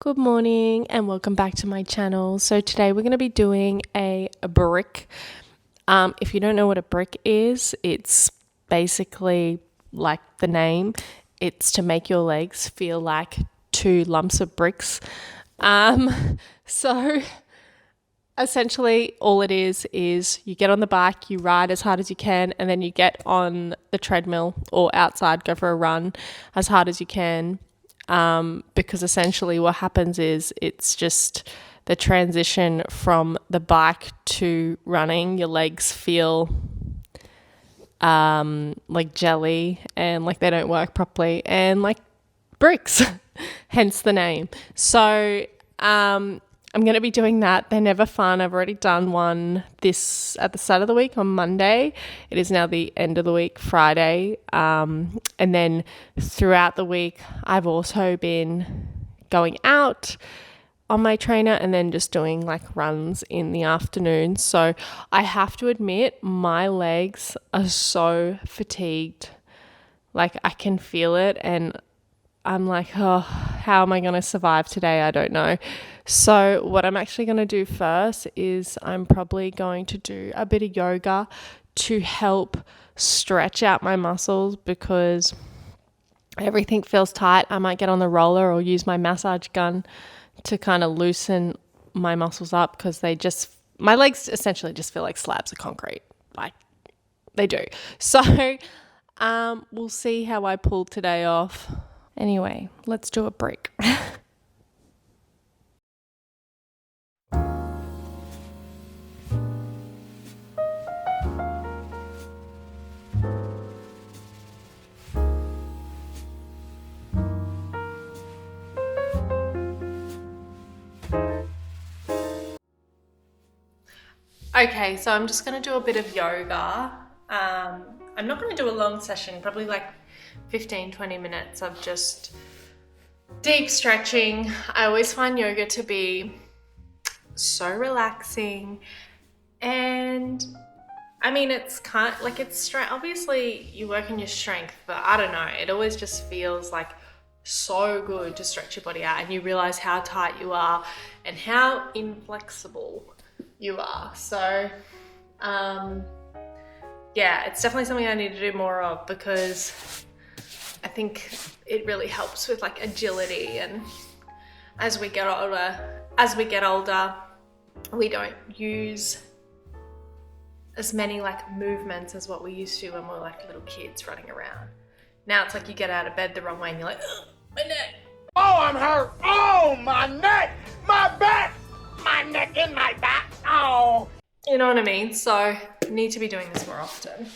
Good morning and welcome back to my channel. So today we're going to be doing a brick. If you don't know what a brick is, it's basically like the name. It's to make your legs feel like two lumps of bricks. So essentially all it is you get on the bike, you ride as hard as you can, and then you get on the treadmill or outside, go for a run as hard as you can. Because essentially what happens is it's just the transition from the bike to running. Your legs feel like jelly and like they don't work properly and like bricks, hence the name. So I'm going to be doing that. They're never fun. I've already done one this at the start of the week on Monday. It is now the end of the week, Friday. And then throughout the week, I've also been going out on my trainer and then just doing like runs in the afternoon. So I have to admit, my legs are so fatigued. Like I can feel it and I'm like, oh, how am I going to survive today? I don't know. So what I'm actually going to do first is I'm probably going to do a bit of yoga to help stretch out my muscles because everything feels tight. I might get on the roller or use my massage gun to kind of loosen my muscles up because my legs essentially just feel like slabs of concrete. Like they do. So we'll see how I pull today off. Anyway, let's do a break. Okay, so I'm just going to do a bit of yoga. I'm not going to do a long session, probably like 15-20 minutes of just deep stretching. I always find yoga to be so relaxing, and I mean it's kind of like it's strength. Obviously you work on your strength, but I don't know, it always just feels like so good to stretch your body out and you realize how tight you are and how inflexible you are. So yeah, it's definitely something I need to do more of because I think it really helps with like agility, and as we get older, we don't use as many like movements as what we used to when we were like little kids running around. Now it's like you get out of bed the wrong way and you're like, ugh, my neck. Oh, I'm hurt. Oh, my neck, my back, my neck and my back. Oh. You know what I mean? So I need to be doing this more often.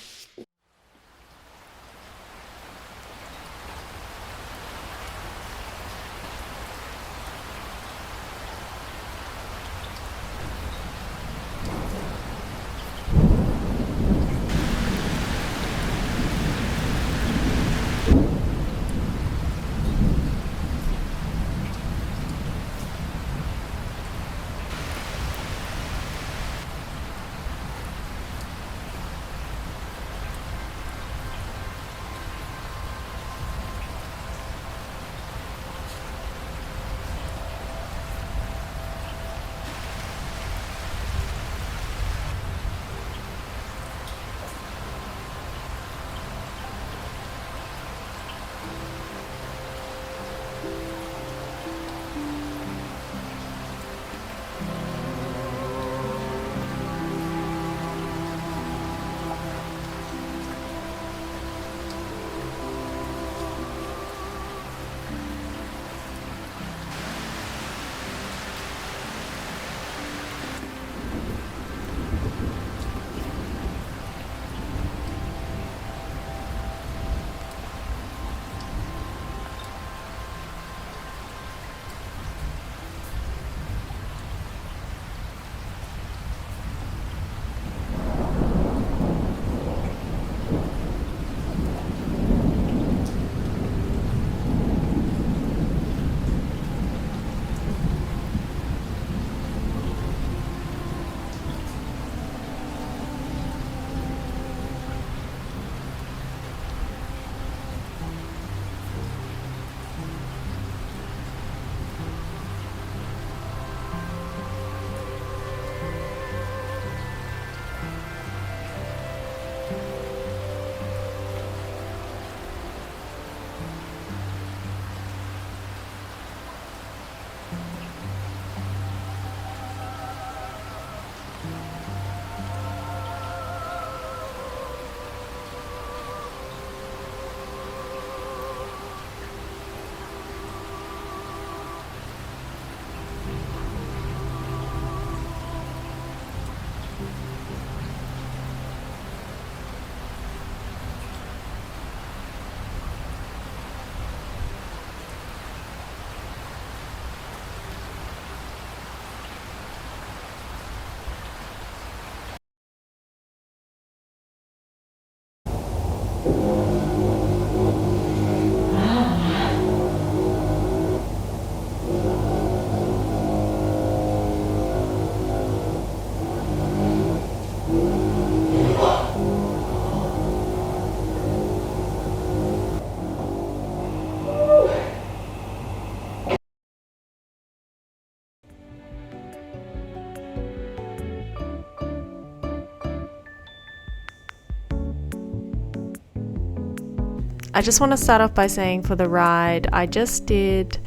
I just want to start off by saying for the ride, I just did,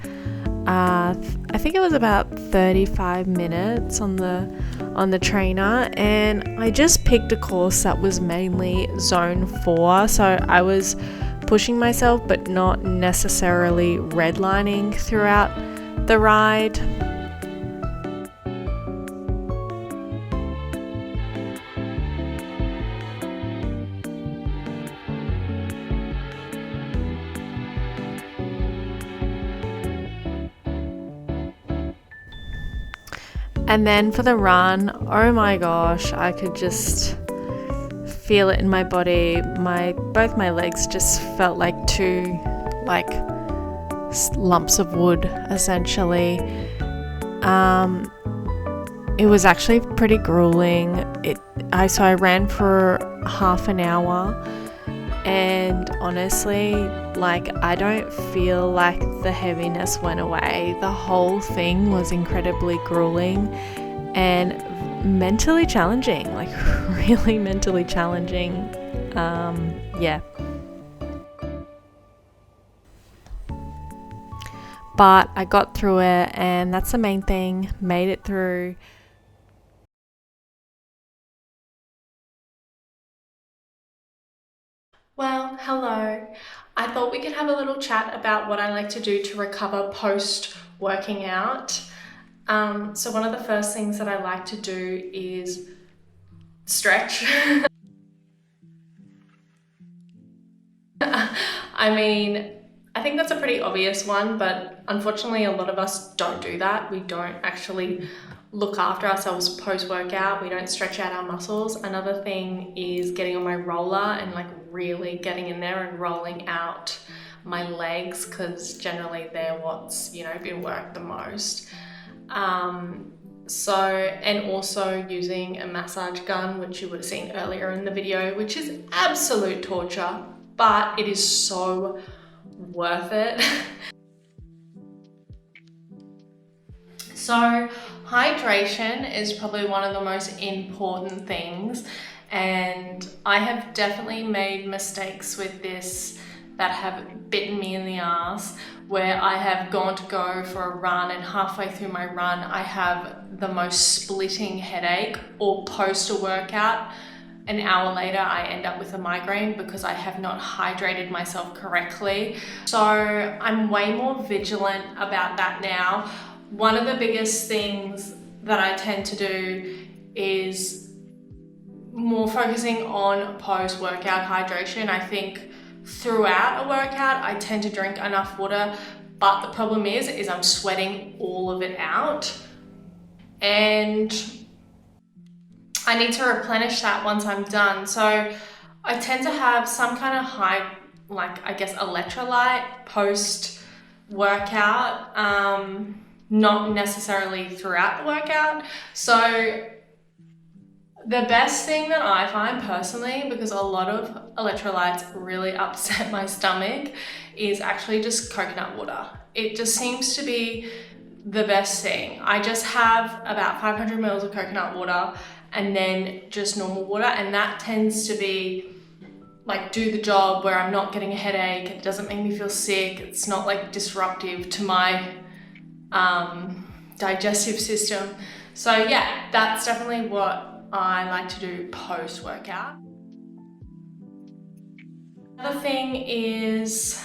I think it was about 35 minutes on the trainer, and I just picked a course that was mainly zone 4, so I was pushing myself but not necessarily redlining throughout the ride. And then for the run, oh my gosh, I could just feel it in my body. Both my legs just felt like two lumps of wood, essentially. It was actually pretty grueling. So I ran for half an hour, and honestly, I don't feel like the heaviness went away. The whole thing was incredibly grueling and mentally challenging, really mentally challenging. Yeah. But I got through it, and that's the main thing. Made it through. Well, hello. I thought we could have a little chat about what I like to do to recover post working out. So one of the first things that I like to do is stretch. I mean, I think that's a pretty obvious one, but unfortunately a lot of us don't do that. We don't actually look after ourselves post-workout. We don't stretch out our muscles. Another thing is getting on my roller and really getting in there and rolling out my legs, because generally they're what's, been worked the most. And also using a massage gun, which you would have seen earlier in the video, which is absolute torture, but it is so worth it. So hydration is probably one of the most important things, and I have definitely made mistakes with this that have bitten me in the ass, where I have gone to go for a run and halfway through my run I have the most splitting headache, or post a workout an hour later I end up with a migraine because I have not hydrated myself correctly. So I'm way more vigilant about that now. One of the biggest things that I tend to do is more focusing on post-workout hydration. I think throughout a workout I tend to drink enough water, but the problem is I'm sweating all of it out, and I need to replenish that once I'm done. So I tend to have some kind of high, electrolyte post workout, not necessarily throughout the workout. So the best thing that I find personally, because a lot of electrolytes really upset my stomach, is actually just coconut water. It just seems to be the best thing. I just have about 500 mils of coconut water and then just normal water, and that tends to be do the job, where I'm not getting a headache, it doesn't make me feel sick, it's not disruptive to my digestive system. So yeah, that's definitely what I like to do post-workout. Another thing is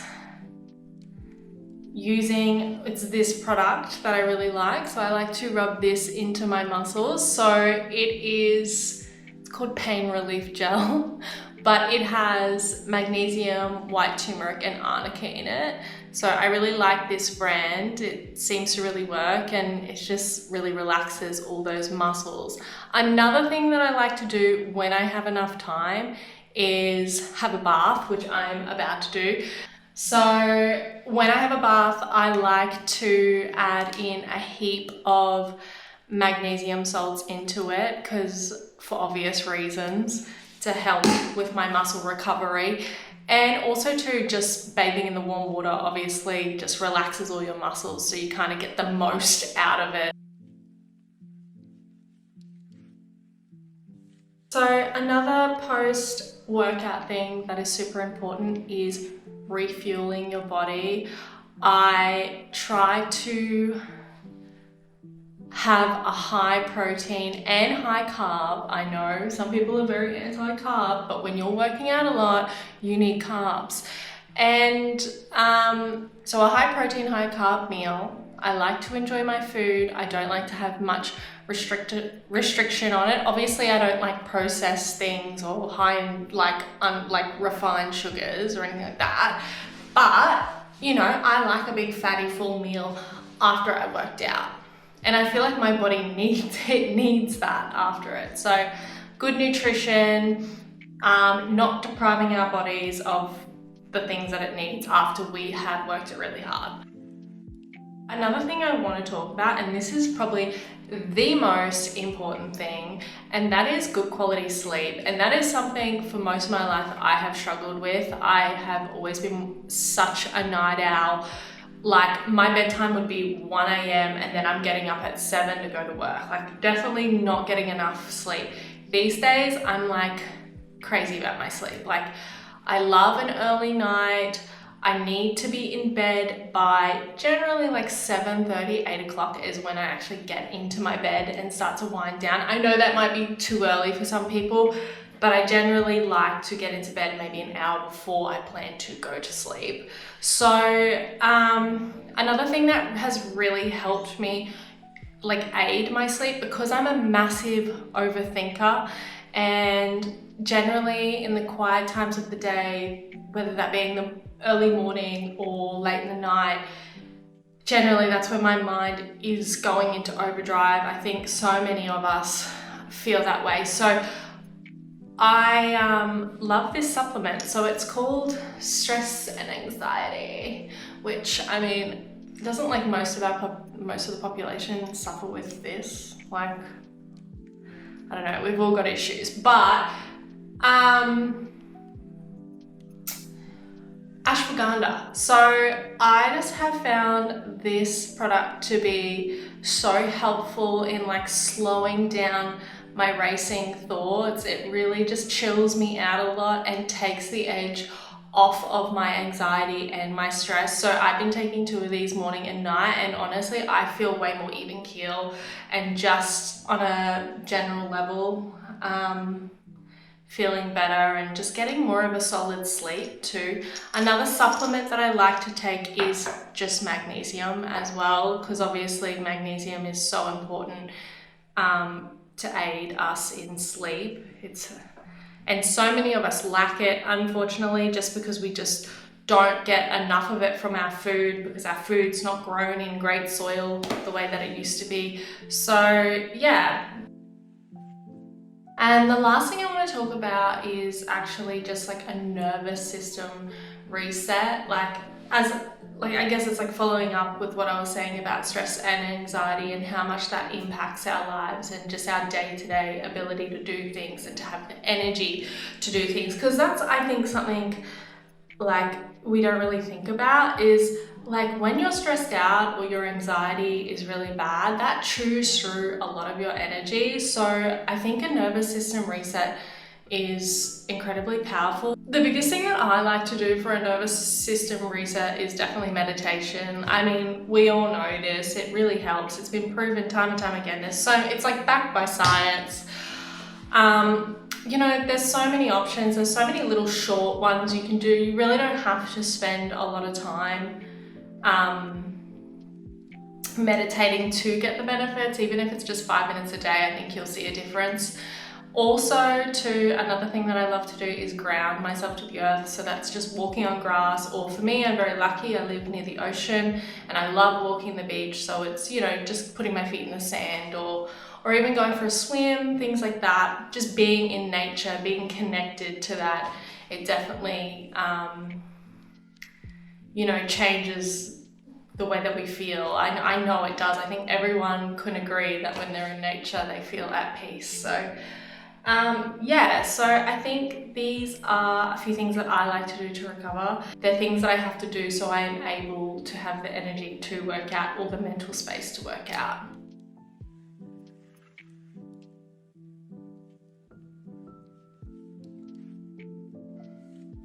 it's this product that I really like. So I like to rub this into my muscles. So it's called Pain Relief Gel, but it has magnesium, white turmeric, and arnica in it. So I really like this brand. It seems to really work, and it just really relaxes all those muscles. Another thing that I like to do when I have enough time is have a bath, which I'm about to do. So when I have a bath, I like to add in a heap of magnesium salts into it, because for obvious reasons, to help with my muscle recovery. And also too, just bathing in the warm water obviously just relaxes all your muscles, so you kind of get the most out of it. So another post-workout thing that is super important is refueling your body, I try to have a high protein and high carb. I know some people are very anti-carb, but when you're working out a lot, you need carbs. And so a high protein, high carb meal. I like to enjoy my food. I don't like to have much restriction on it. Obviously, I don't like processed things or high in like refined sugars or anything like that. But you know, I like a big fatty full meal after I worked out. And I feel like my body needs that after it. So good nutrition, not depriving our bodies of the things that it needs after we have worked it really hard. Another thing I want to talk about, and this is probably the most important thing, and that is good quality sleep. And that is something for most of my life I have struggled with. I have always been such a night owl. Like my bedtime would be 1 a.m. and then I'm getting up at 7 to go to work. Like definitely not getting enough sleep. These days I'm like crazy about my sleep. Like I love an early night. I need to be in bed by generally like 7:30, 8 o'clock is when I actually get into my bed and start to wind down. I know that might be too early for some people, but I generally like to get into bed maybe an hour before I plan to go to sleep. So another thing that has really helped me like aid my sleep, because I'm a massive overthinker, and generally in the quiet times of the day, whether that being the early morning or late in the night, generally that's when my mind is going into overdrive. I think so many of us feel that way. So I love this supplement. So it's called Stress and Anxiety, which I mean, doesn't like most of the population suffer with this. Like, I don't know, we've all got issues, but ashwagandha. So I just have found this product to be so helpful in like slowing down my racing thoughts. It really just chills me out a lot and takes the edge off of my anxiety and my stress. So I've been taking 2 of these morning and night, and honestly I feel way more even keel, and just on a general level feeling better and just getting more of a solid sleep too. Another supplement that I like to take is just magnesium as well, because obviously magnesium is so important to aid us in sleep. And so many of us lack it, unfortunately, just because we just don't get enough of it from our food, because our food's not grown in great soil the way that it used to be. So yeah. And the last thing I want to talk about is actually just like a nervous system reset. I guess it's like following up with what I was saying about stress and anxiety and how much that impacts our lives and just our day-to-day ability to do things and to have the energy to do things. Because that's, I think, something like we don't really think about, is like when you're stressed out or your anxiety is really bad, that chews through a lot of your energy. So I think a nervous system reset is incredibly powerful. The biggest thing that I like to do for a nervous system reset is definitely meditation. I mean, we all know this, it really helps. It's been proven time and time again. It's like backed by science. You know, there's so many options, there's so many little short ones you can do. You really don't have to spend a lot of time meditating to get the benefits. Even if it's just 5 minutes a day, I think you'll see a difference. Also, another thing that I love to do is ground myself to the earth. So that's just walking on grass, or for me, I'm very lucky, I live near the ocean and I love walking the beach. So it's, you know, just putting my feet in the sand, or even going for a swim, things like that. Just being in nature, being connected to that, it definitely, you know, changes the way that we feel. I know it does. I think everyone can agree that when they're in nature, they feel at peace. So so I think these are a few things that I like to do to recover. They're things that I have to do so I am able to have the energy to work out, or the mental space to work out.